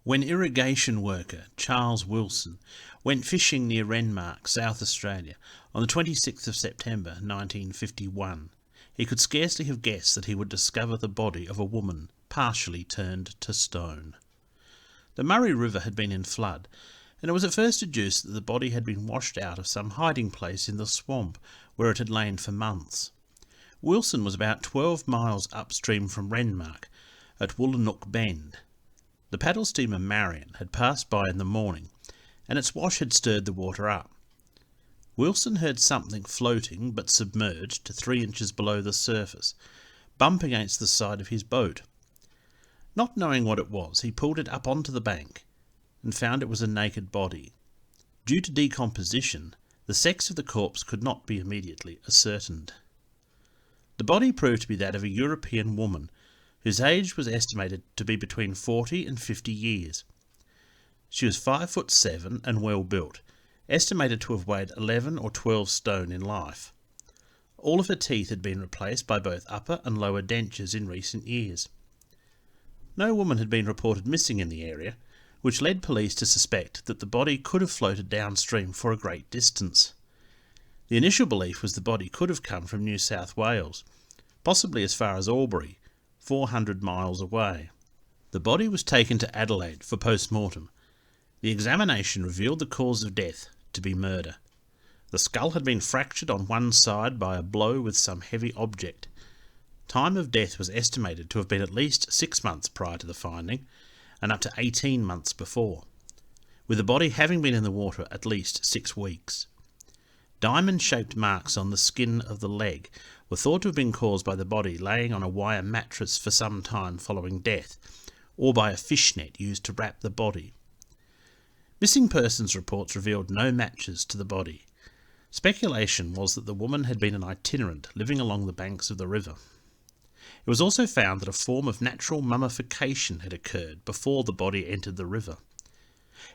When irrigation worker Charles Wilson went fishing near Renmark, South Australia, on the 26th of September 1951, he could scarcely have guessed that he would discover the body of a woman partially turned to stone. The Murray River had been in flood, and it was at first deduced that the body had been washed out of some hiding place in the swamp where it had lain for months. Wilson was about 12 miles upstream from Renmark, at Woolanook Bend. The paddle steamer Marion had passed by in the morning, and its wash had stirred the water up. Wilson heard something floating but submerged to 3 inches below the surface, bump against the side of his boat. Not knowing what it was, he pulled it up onto the bank and found it was a naked body. Due to decomposition, the sex of the corpse could not be immediately ascertained. The body proved to be that of a European woman, whose age was estimated to be between 40 and 50 years. She was 5'7" and well built, estimated to have weighed 11 or 12 stone in life. All of her teeth had been replaced by both upper and lower dentures in recent years. No woman had been reported missing in the area, which led police to suspect that the body could have floated downstream for a great distance. The initial belief was the body could have come from New South Wales, possibly as far as Albury, 400 miles away. The body was taken to Adelaide for post-mortem. The examination revealed the cause of death to be murder. The skull had been fractured on one side by a blow with some heavy object. Time of death was estimated to have been at least 6 months prior to the finding, and up to 18 months before, with the body having been in the water at least 6 weeks. Diamond-shaped marks on the skin of the leg were thought to have been caused by the body laying on a wire mattress for some time following death, or by a fishnet used to wrap the body. Missing persons reports revealed no matches to the body. Speculation was that the woman had been an itinerant living along the banks of the river. It was also found that a form of natural mummification had occurred before the body entered the river.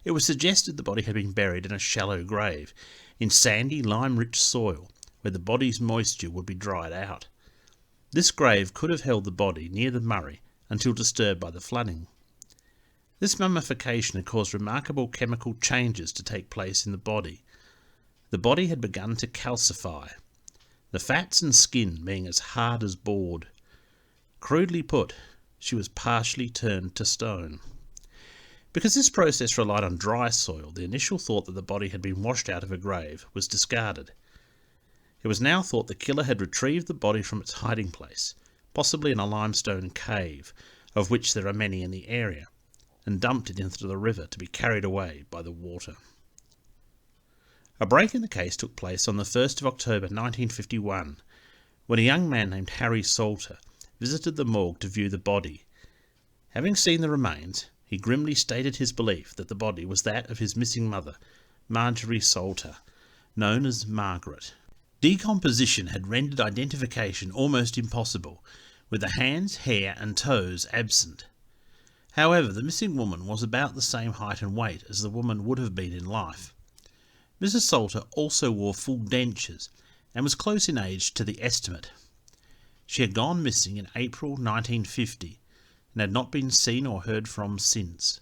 It was suggested the body had been buried in a shallow grave, in sandy, lime-rich soil, where the body's moisture would be dried out. This grave could have held the body near the Murray until disturbed by the flooding. This mummification had caused remarkable chemical changes to take place in the body. The body had begun to calcify, the fats and skin being as hard as board. Crudely put, she was partially turned to stone. Because this process relied on dry soil, the initial thought that the body had been washed out of a grave was discarded. It was now thought the killer had retrieved the body from its hiding place, possibly in a limestone cave, of which there are many in the area, and dumped it into the river to be carried away by the water. A break in the case took place on the 1st of October 1951, when a young man named Harry Salter visited the morgue to view the body. Having seen the remains, he grimly stated his belief that the body was that of his missing mother, Marjorie Salter, known as Margaret. Decomposition had rendered identification almost impossible, with the hands, hair and toes absent. However, the missing woman was about the same height and weight as the woman would have been in life. Mrs. Salter also wore full dentures and was close in age to the estimate. She had gone missing in April 1950 and had not been seen or heard from since.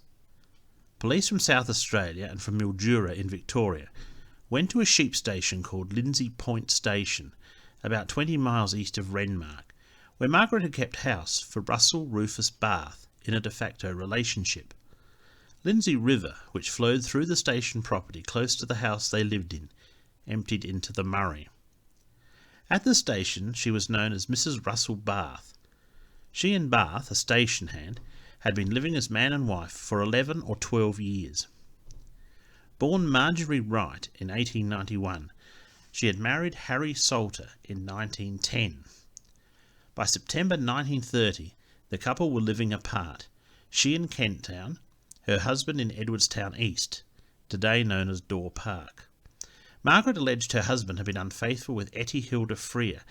Police from South Australia and from Mildura in Victoria went to a sheep station called Lindsay Point Station, about 20 miles east of Renmark, where Margaret had kept house for Russell Rufus Barth in a de facto relationship. Lindsay River, which flowed through the station property close to the house they lived in, emptied into the Murray. At the station she was known as Mrs. Russell Barth. She and Barth, a station hand, had been living as man and wife for 11 or 12 years. Born Marjorie Wright in 1891, she had married Harry Salter in 1910. By September 1930, the couple were living apart, she in Kent Town, her husband in Edwardstown East, today known as Daw Park. Margaret alleged her husband had been unfaithful with Etty Hilda Freer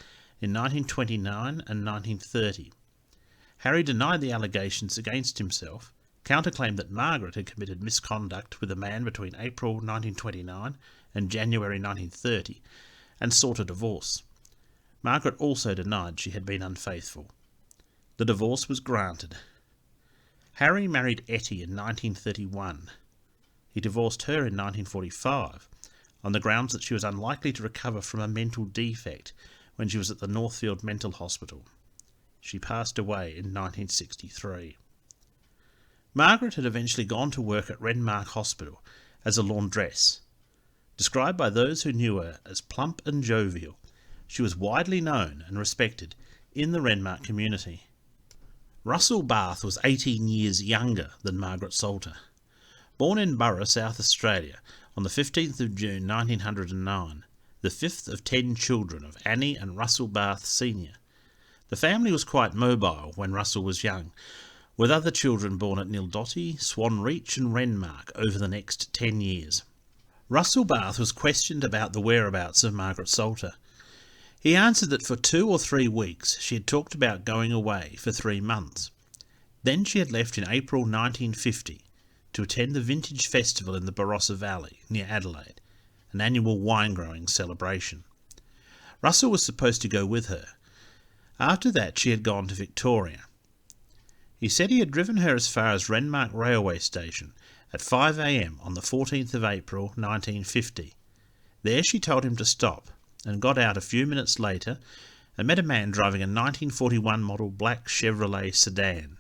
in 1929 and 1930. Harry denied the allegations against himself, counterclaimed that Margaret had committed misconduct with a man between April 1929 and January 1930, and sought a divorce. Margaret also denied she had been unfaithful. The divorce was granted. Harry married Etty in 1931. He divorced her in 1945 on the grounds that she was unlikely to recover from a mental defect when she was at the Northfield Mental Hospital. She passed away in 1963. Margaret had eventually gone to work at Renmark Hospital as a laundress. Described by those who knew her as plump and jovial, she was widely known and respected in the Renmark community. Russell Barth was 18 years younger than Margaret Salter. Born in Burra, South Australia, on the 15th of June 1909, the fifth of 10 children of Annie and Russell Barth Sr. The family was quite mobile when Russell was young, with other children born at Nildotty, Swan Reach and Renmark over the next 10 years. Russell Barth was questioned about the whereabouts of Margaret Salter. He answered that for 2 or 3 weeks she had talked about going away for 3 months. Then she had left in April 1950 to attend the Vintage Festival in the Barossa Valley, near Adelaide, an annual wine-growing celebration. Russell was supposed to go with her. After that she had gone to Victoria. He said he had driven her as far as Renmark Railway Station at 5 a.m. on the 14th of April 1950. There she told him to stop, and got out a few minutes later and met a man driving a 1941 model black Chevrolet sedan.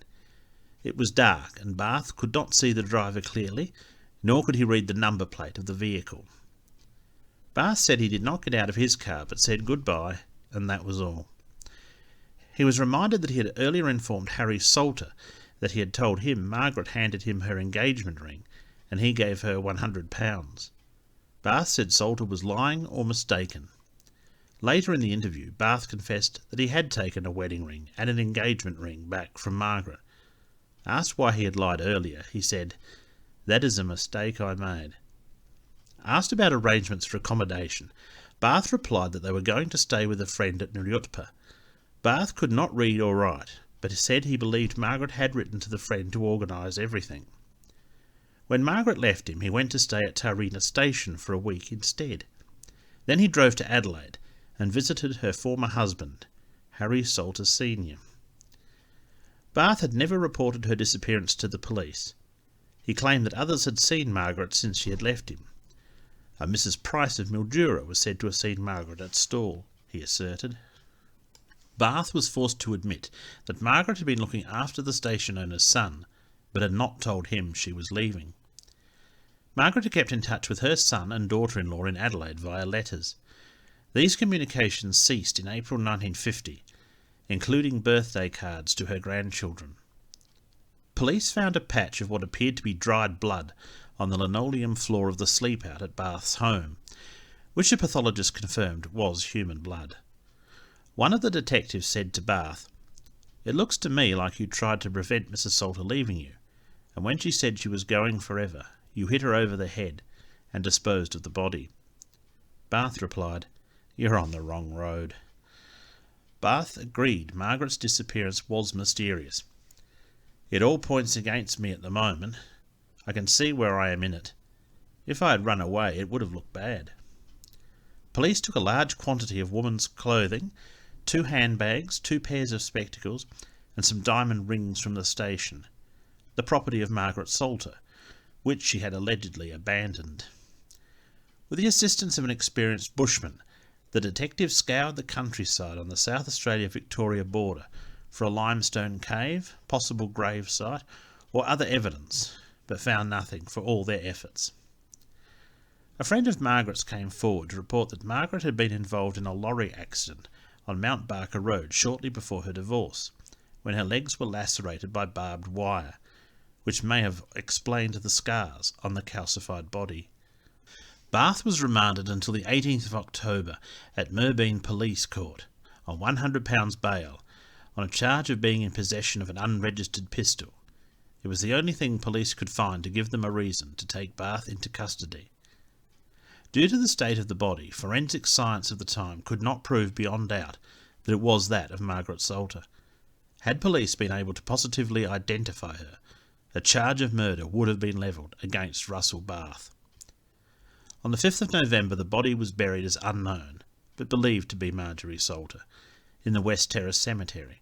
It was dark, and Barth could not see the driver clearly, nor could he read the number plate of the vehicle. Barth said he did not get out of his car, but said goodbye, and that was all. He was reminded that he had earlier informed Harry Salter that he had told him Margaret handed him her engagement ring, and he gave her £100. Barth said Salter was lying or mistaken. Later in the interview, Barth confessed that he had taken a wedding ring and an engagement ring back from Margaret. Asked why he had lied earlier, he said, "That is a mistake I made." Asked about arrangements for accommodation, Barth replied that they were going to stay with a friend at Nurutpa. Barth could not read or write, but he said he believed Margaret had written to the friend to organise everything. When Margaret left him, he went to stay at Taurina Station for a week instead. Then he drove to Adelaide and visited her former husband, Harry Salter Sr. Barth had never reported her disappearance to the police. He claimed that others had seen Margaret since she had left him. A Mrs. Price of Mildura was said to have seen Margaret at Stawell, he asserted. Barth was forced to admit that Margaret had been looking after the station owner's son, but had not told him she was leaving. Margaret had kept in touch with her son and daughter-in-law in Adelaide via letters. These communications ceased in April 1950, including birthday cards to her grandchildren. Police found a patch of what appeared to be dried blood on the linoleum floor of the sleep-out at Barth's home, which a pathologist confirmed was human blood. One of the detectives said to Barth, "It looks to me like you tried to prevent Mrs. Salter leaving you, and when she said she was going forever, you hit her over the head and disposed of the body." Barth replied, "You're on the wrong road." Barth agreed Margaret's disappearance was mysterious. "It all points against me at the moment. I can see where I am in it. If I had run away, it would have looked bad." Police took a large quantity of woman's clothing, 2 handbags, 2 pairs of spectacles, and some diamond rings from the station, the property of Margaret Salter, which she had allegedly abandoned. With the assistance of an experienced bushman, the detective scoured the countryside on the South Australia-Victoria border for a limestone cave, possible grave site, or other evidence, but found nothing for all their efforts. A friend of Margaret's came forward to report that Margaret had been involved in a lorry accident on Mount Barker Road shortly before her divorce, when her legs were lacerated by barbed wire, which may have explained the scars on the calcified body. Barth was remanded until the 18th of October at Merbeen Police Court on £100 bail on a charge of being in possession of an unregistered pistol. It was the only thing police could find to give them a reason to take Barth into custody. Due to the state of the body, forensic science of the time could not prove beyond doubt that it was that of Margaret Salter. Had police been able to positively identify her, a charge of murder would have been levelled against Russell Barth. On the 5th of November the body was buried as unknown, but believed to be Marjorie Salter, in the West Terrace Cemetery,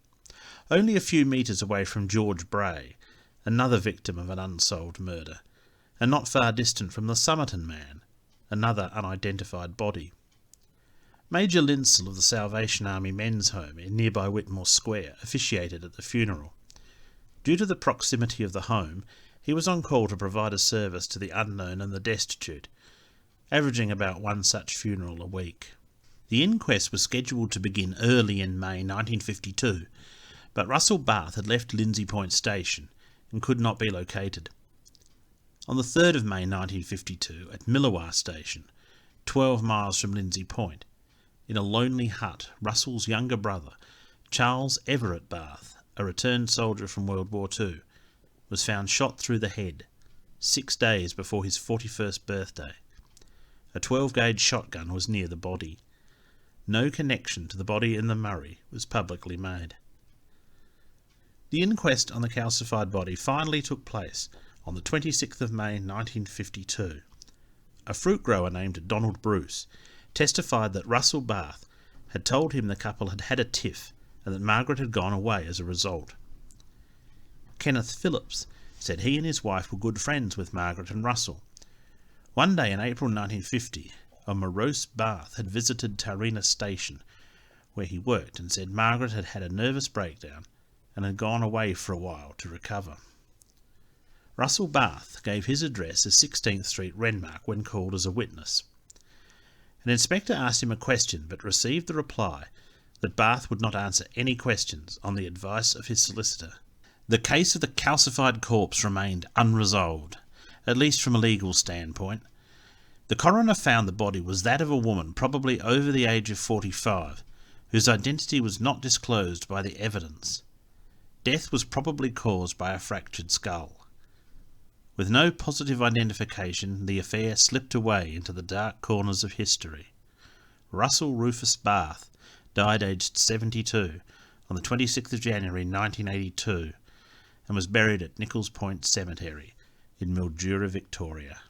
only a few metres away from George Bray, another victim of an unsolved murder, and not far distant from the Somerton man, another unidentified body. Major Linsell of the Salvation Army Men's Home in nearby Whitmore Square officiated at the funeral. Due to the proximity of the home, he was on call to provide a service to the unknown and the destitute, averaging about one such funeral a week. The inquest was scheduled to begin early in May 1952, but Russell Barth had left Lindsay Point Station and could not be located. On the 3rd of May 1952, at Millawar Station, 12 miles from Lindsay Point, in a lonely hut, Russell's younger brother, Charles Everett Barth, a returned soldier from World War II, was found shot through the head 6 days before his 41st birthday. A 12-gauge shotgun was near the body. No connection to the body in the Murray was publicly made. The inquest on the calcified body finally took place on the 26th of May 1952. A fruit grower named Donald Bruce testified that Russell Barth had told him the couple had had a tiff and that Margaret had gone away as a result. Kenneth Phillips said he and his wife were good friends with Margaret and Russell. One day in April 1950, a morose Barth had visited Tarina Station, where he worked, and said Margaret had had a nervous breakdown and had gone away for a while to recover. Russell Barth gave his address as 16th Street, Renmark, when called as a witness. An inspector asked him a question, but received the reply that Barth would not answer any questions on the advice of his solicitor. The case of the calcified corpse remained unresolved, at least from a legal standpoint. The coroner found the body was that of a woman probably over the age of 45, whose identity was not disclosed by the evidence. Death was probably caused by a fractured skull. With no positive identification, the affair slipped away into the dark corners of history. Russell Rufus Barth died aged 72 on the 26th of January 1982 and was buried at Nichols Point Cemetery in Mildura, Victoria.